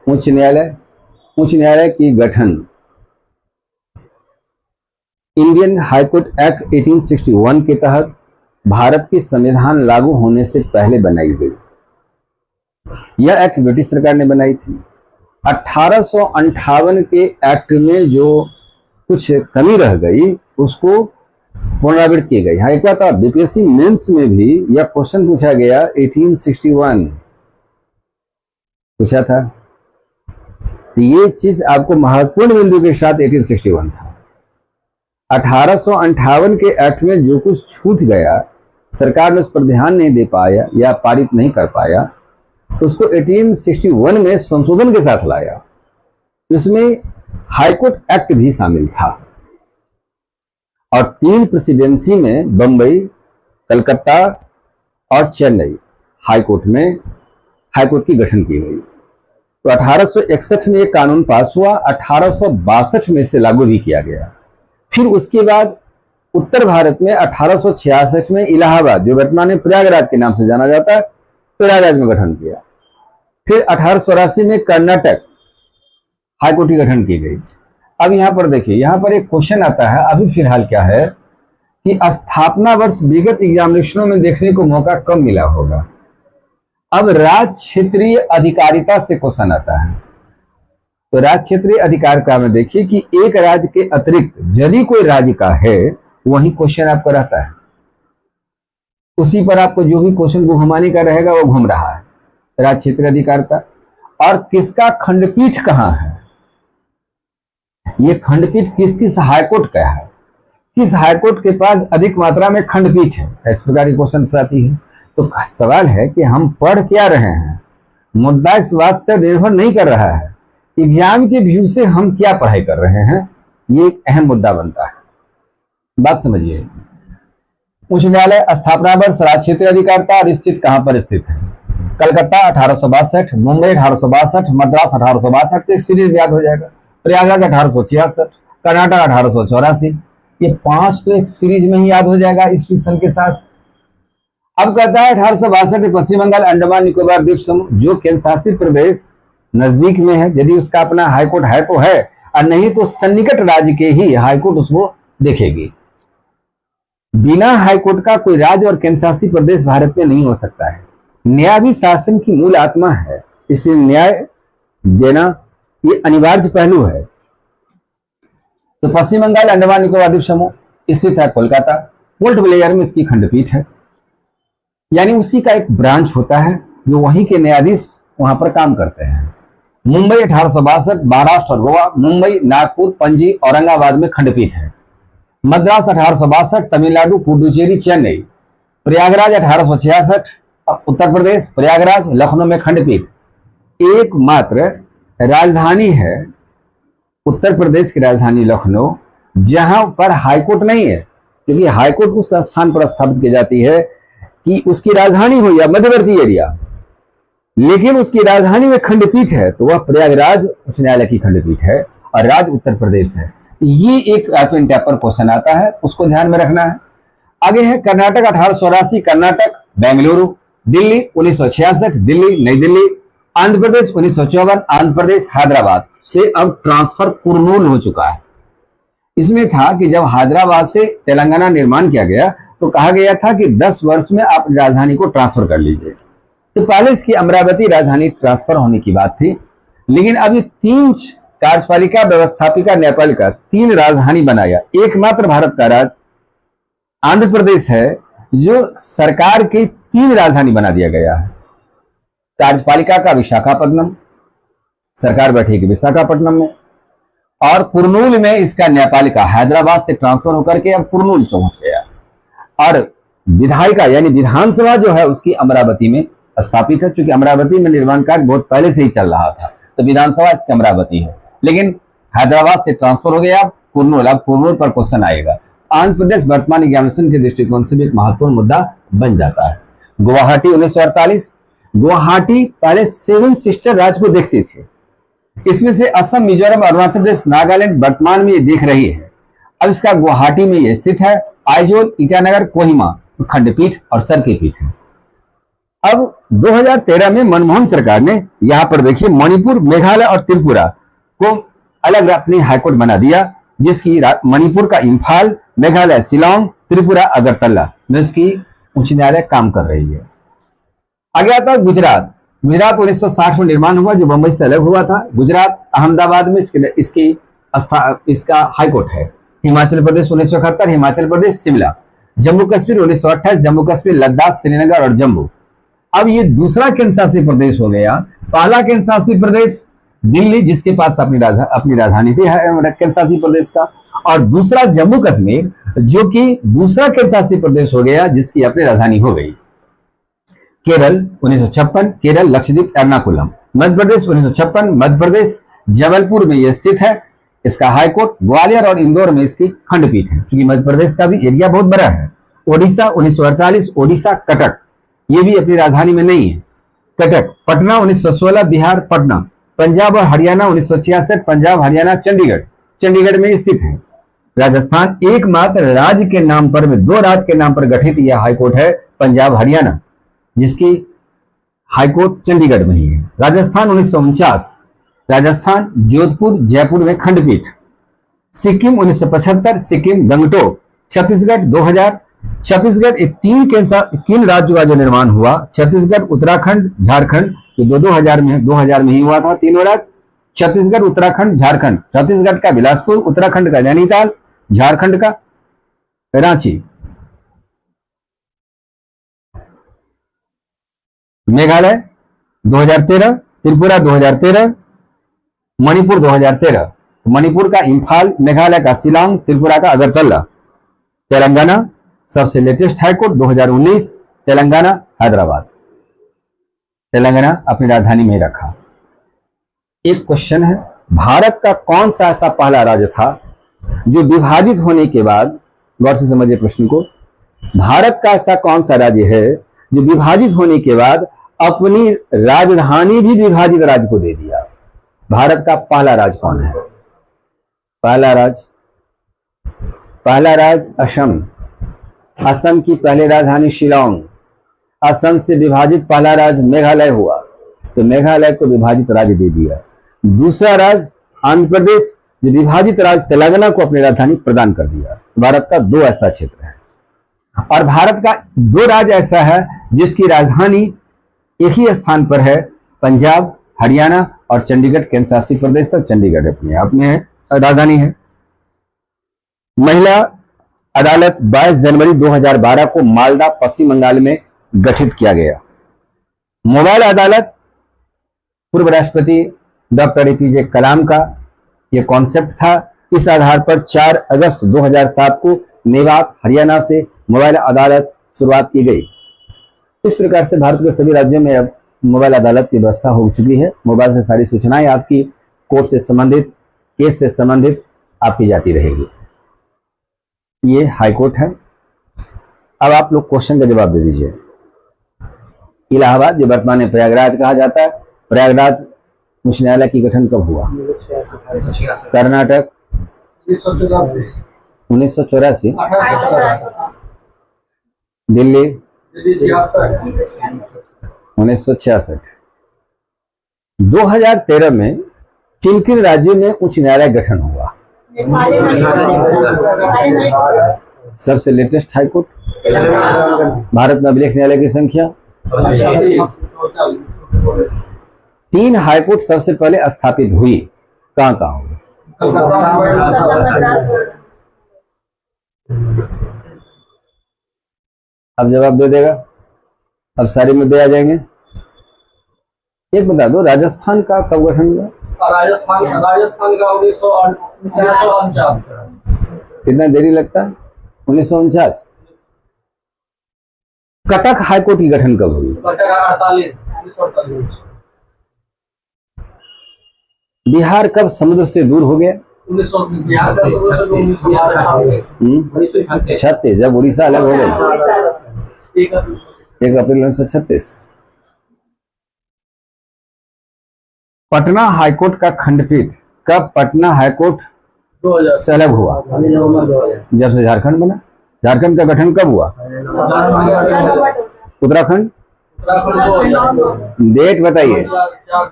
उच्च न्यायालय की गठन इंडियन हाईकोर्ट एक्ट 1861 के तहत भारत की संविधान लागू होने से पहले बनाई गई। यह एक्ट ब्रिटिश सरकार ने बनाई थी। 1858 के एक्ट में जो कुछ कमी रह गई उसको पुनरावृत्ति की गई। हाँ, एक बात और, बीपीएससी मेंस में भी यह क्वेश्चन पूछा गया, 1861 पूछा था। ये चीज आपको महत्वपूर्ण बिंदु के साथ 1861 था। 1858 के एक्ट में जो कुछ छूट गया, सरकार ने उस पर ध्यान नहीं दे पाया या पारित नहीं कर पाया, उसको 1861 में संशोधन के साथ लाया। इसमें हाईकोर्ट एक्ट भी शामिल था और 3 प्रेसिडेंसी में बंबई, कलकत्ता और चेन्नई हाईकोर्ट की गठन की गई। तो 1861 में एक कानून पास हुआ, 1862 में इसे लागू भी किया गया। फिर उसके बाद उत्तर भारत में 1866 में इलाहाबाद, जो वर्तमान में प्रयागराज के नाम से जाना जाता है, प्रयागराज में गठन किया। फिर 1884 में कर्नाटक हाईकोर्ट की गठन की गई। अब यहां पर देखिए, यहां पर एक क्वेश्चन आता है अभी फिलहाल क्या है कि स्थापना वर्ष विगत एग्जामिनेशनों में देखने को मौका कम मिला होगा। अब राज्य क्षेत्रीय अधिकारिता से क्वेश्चन आता है। तो राज्य क्षेत्रीय अधिकारिता में देखिए कि एक राज्य के अतिरिक्त यदि कोई राज्य का है, वही क्वेश्चन आपका रहता है, उसी पर आपको जो भी क्वेश्चन को घुमाने का रहेगा वो घूम रहा है। राज्य क्षेत्रीय अधिकारिता और किसका खंडपीठ कहां है, ये खंडपीठ किस किस हाईकोर्ट का है, किस हाईकोर्ट के पास अधिक मात्रा में खंडपीठ है, इस प्रकार की क्वेश्चन आती है। तो सवाल है कि हम पढ़ क्या रहे हैं, मुद्दा इस बात से निर्भर नहीं कर रहा है, एग्जाम के व्यू से हम क्या पढ़ाई कर रहे हैं, ये एक अहम मुद्दा बनता है। बात समझिए। उच्च न्यायालय स्थापना वर्ष राज्य क्षेत्रीय अधिकारिता और स्थित कहां पर स्थित है? कलकत्ता 1862, मुंबई 1862, मद्रास 1862, तो एक सीरीज याद हो जाएगा। प्रयागराज 1866, कर्नाटक 1884, ये 5 तो एक सीरीज में ही याद हो जाएगा इस मिशन के साथ। अब कहता है 1862 में पश्चिम बंगाल अंडमान निकोबार द्वीप समूह, जो केंद्र शासित प्रदेश नजदीक में है, यदि उसका अपना हाईकोर्ट है तो है, और नहीं तो सन्निकट राज्य के ही हाईकोर्ट उसको देखेगी। बिना हाईकोर्ट का कोई राज्य और केंद्र शासित प्रदेश भारत में नहीं हो सकता है। न्याय भी शासन की मूल आत्मा है, इसलिए न्याय देना ये अनिवार्य पहलू है। तो पश्चिम बंगाल अंडमान निकोबार द्वीप समूह स्थित है कोलकाता, पोर्ट ब्लेयर में इसकी खंडपीठ है, यानी उसी का एक ब्रांच होता है जो वहीं के न्यायाधीश वहां पर काम करते हैं। मुंबई 1862, महाराष्ट्र और गोवा, मुंबई, नागपुर, पणजी, औरंगाबाद में खंडपीठ है। मद्रास 1862, तमिलनाडु, पुडुचेरी, चेन्नई। प्रयागराज 1866, उत्तर प्रदेश, प्रयागराज, लखनऊ में खंडपीठ। एकमात्र राजधानी है उत्तर प्रदेश की राजधानी लखनऊ, जहां पर हाईकोर्ट नहीं है, क्योंकि हाईकोर्ट उस स्थान पर स्थापित की जाती है कि उसकी राजधानी हो या मध्यवर्ती एरिया, लेकिन उसकी राजधानी में खंडपीठ है तो वह प्रयागराज उच्च न्यायालय की खंडपीठ है और राज्य उत्तर प्रदेश है। ये एक पेन पर क्वेश्चन आता है, उसको ध्यान में रखना है। आगे है कर्नाटक 1884, कर्नाटक बेंगलुरु, दिल्ली 1966, दिल्ली नई दिल्ली, आंध्र प्रदेश 1954, आंध्र प्रदेश हैदराबाद से अब ट्रांसफर कुर्नूल हो चुका है। इसमें था कि जब हैदराबाद से तेलंगाना निर्माण किया गया तो कहा गया था कि 10 वर्ष में आप राजधानी को ट्रांसफर कर लीजिए। तो पहले इसकी अमरावती राजधानी ट्रांसफर होने की बात थी, लेकिन अभी 3 कार्यपालिका, व्यवस्थापिका, न्यायपालिका 3 राजधानी बनाया। एकमात्र भारत का राज्य आंध्र प्रदेश है जो सरकार की 3 राजधानी बना दिया गया है। कार्यपालिका का विशाखापट्टनम, सरकार बैठेगी विशाखापट्टनम में, और कुर्नूल में इसका न्यायपालिका हैदराबाद से ट्रांसफर होकर के अब कुर्नूल पहुंच गया। और विधायिका यानी विधानसभा जो है उसकी अमरावती में स्थापित है, क्योंकि अमरावती में निर्माण कार्य बहुत पहले से ही चल रहा था, तो विधानसभा इसकी अमरावती है, लेकिन हैदराबाद से ट्रांसफर हो गया कुर्नूल। अब कुर्नूल पर क्वेश्चन आएगा। आंध्र प्रदेश वर्तमान एग्जामिनेशन के दृष्टिकोण से भी एक महत्वपूर्ण मुद्दा बन जाता है। गुवाहाटी 1948, गुवाहाटी पहले 7 सिस्टर राज्य को देखती थी, इसमें से असम, मिजोरम, अरुणाचल प्रदेश, नागालैंड वर्तमान में ये देख रही है। अब इसका गुवाहाटी में ये स्थित है। आइजोल, ईटानगर, कोहिमा खंडपीठ और सर्किल पीठ है। अब 2013 में मनमोहन सरकार ने यहां पर देखिए मणिपुर, मेघालय और त्रिपुरा को अलग अपनी हाईकोर्ट बना दिया, जिसकी मणिपुर का इम्फाल, मेघालय शिलांग, त्रिपुरा अगरतला में इसकी उच्च न्यायालय काम कर रही है। आगे आता है गुजरात। गुजरात 1960 में निर्माण हुआ, जो बंबई से अलग हुआ था। गुजरात अहमदाबाद में इसका हाईकोर्ट है। हिमाचल प्रदेश 1971, हिमाचल प्रदेश शिमला। जम्मू कश्मीर 1928, जम्मू कश्मीर, लद्दाख, श्रीनगर और जम्मू। अब ये दूसरा केंद्र शासित प्रदेश हो गया। पहला केंद्र शासित प्रदेश दिल्ली, जिसके पास अपनी राजधानी थी केंद्र शासित प्रदेश का, और दूसरा जम्मू कश्मीर, जो कि दूसरा केंद्र शासित प्रदेश हो गया, जिसकी अपनी राजधानी हो गई। केरल 1956, केरल, लक्षद्वीप, एर्नाकुलम। मध्य प्रदेश 1956, मध्य प्रदेश जबलपुर में यह स्थित है, इसका हाईकोर्ट। ग्वालियर और इंदौर में इसकी खंडपीठ है, क्योंकि मध्य प्रदेश का भी एरिया बहुत बड़ा है। ओडिशा 1948, ओडिशा, कटक, ये भी अपनी राजधानी में नहीं है, कटक। पटना 1916, बिहार, पटना। पंजाब और हरियाणा 1966, पंजाब, हरियाणा, चंडीगढ़, चंडीगढ़ में स्थित है। राजस्थान एकमात्र राज्य के नाम पर, दो राज्य के नाम पर गठित यह हाईकोर्ट है, पंजाब, हरियाणा, जिसकी हाईकोर्ट चंडीगढ़ में ही है। राजस्थान 1949, राजस्थान, जोधपुर, जयपुर में खंडपीठ। सिक्किम 1975, सिक्किम, गंगटोक। छत्तीसगढ़ 2000, छत्तीसगढ़ तीन राज्यों का जो निर्माण हुआ, छत्तीसगढ़, उत्तराखंड, झारखंड, ये 2000 में ही हुआ था, तीनों राज्य, छत्तीसगढ़, उत्तराखंड, झारखंड। छत्तीसगढ़ का बिलासपुर, उत्तराखंड का नैनीताल, झारखंड का रांची। मेघालय 2013, त्रिपुरा 2013, मणिपुर 2013। मणिपुर का इम्फाल, मेघालय का शिलांग, त्रिपुरा का अगरतला। तेलंगाना सबसे लेटेस्ट हाईकोर्ट 2019, तेलंगाना, हैदराबाद। तेलंगाना अपनी राजधानी में रखा। एक क्वेश्चन है, भारत का कौन सा ऐसा पहला राज्य था जो विभाजित होने के बाद, गौर से समझिए प्रश्न को, भारत का ऐसा कौन सा राज्य है जो विभाजित होने के बाद अपनी राजधानी भी विभाजित राज्य को दे दिया? भारत का पहला राज्य कौन है? पहला राज्य असम। असम की पहली राजधानी शिलांग। असम से विभाजित पहला राज्य मेघालय हुआ, तो मेघालय को विभाजित राज्य दे दिया। दूसरा राज्य आंध्र प्रदेश, जो विभाजित राज्य तेलंगाना को अपनी राजधानी प्रदान कर दिया। भारत का दो ऐसा क्षेत्र है, और भारत का दो राज्य ऐसा है जिसकी राजधानी एक ही स्थान पर है, पंजाब, हरियाणा और चंडीगढ़ केंद्र शासित प्रदेश था। चंडीगढ़ अपने आप में राजधानी है। महिला अदालत 22 जनवरी 2012 को मालदा, पश्चिम बंगाल में गठित किया गया। मोबाइल अदालत पूर्व राष्ट्रपति डॉक्टर एपीजे कलाम का यह कॉन्सेप्ट था। इस आधार पर 4 अगस्त 2007 को मेवात, हरियाणा से मोबाइल अदालत शुरुआत की गई। इस प्रकार से भारत के सभी राज्यों में अब मोबाइल अदालत की व्यवस्था हो चुकी है। मोबाइल से सारी सूचनाएं आपकी कोर्ट से संबंधित, केस से संबंधित आपकी जाती रहेगी। ये हाईकोर्ट है। अब आप लोग क्वेश्चन का जवाब दे दीजिए। इलाहाबाद, जो वर्तमान में प्रयागराज कहा जाता है, प्रयागराज उच्च न्यायालय की गठन कब हुआ? कर्नाटक 1984, दिल्ली 1966। 2013 में किन किन राज्यों में उच्च न्यायालय गठन हुआ? सबसे लेटेस्ट हाईकोर्ट। भारत में अभिलेख न्यायालय की संख्या 3 हाईकोर्ट सबसे पहले स्थापित हुई, कहां कहां हुई? अब जवाब दे देगा, अब सारे मुद्दे आ जाएंगे। एक बता दो, राजस्थान का कब गठन हुआ? राजस्थान का 1949। कितना देरी लगता है? 1949। कटक हाईकोर्ट की गठन कब हुई? 1948। बिहार कब समुद्र से दूर हो गया? 1936, जब उड़ीसा अलग हो गया। 1 अप्रैल 1936। पटना हाईकोर्ट का खंडपीठ कब पटना हाईकोर्ट से अलग हुआ? जब से झारखंड बना। झारखंड का गठन कब हुआ? उत्तराखंड डेट बताइए।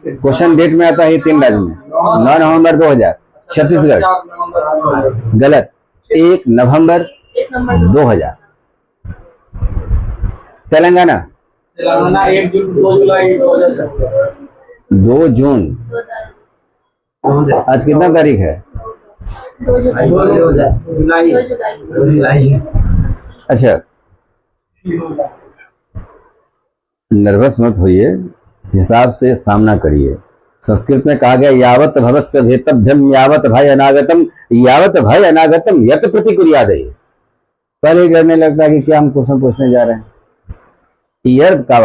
क्वेश्चन डेट में आता है 3 राज्य में। 9 नवंबर 2000 छत्तीसगढ़, गलत। 1 नवंबर 2000 तेलंगाना। 2 जून। आज कितना तारीख है? अच्छा, नर्वस मत होइए, हिसाब से सामना करिए। संस्कृत में कहा गया यावत भवस्य भेतभ्यम यावत भय अनागतम यावत भय अनागतम यत प्रतिक्रियादये। पहले डरने लगता है कि क्या हम क्वेश्चन पूछने जा रहे हैं। ईयर का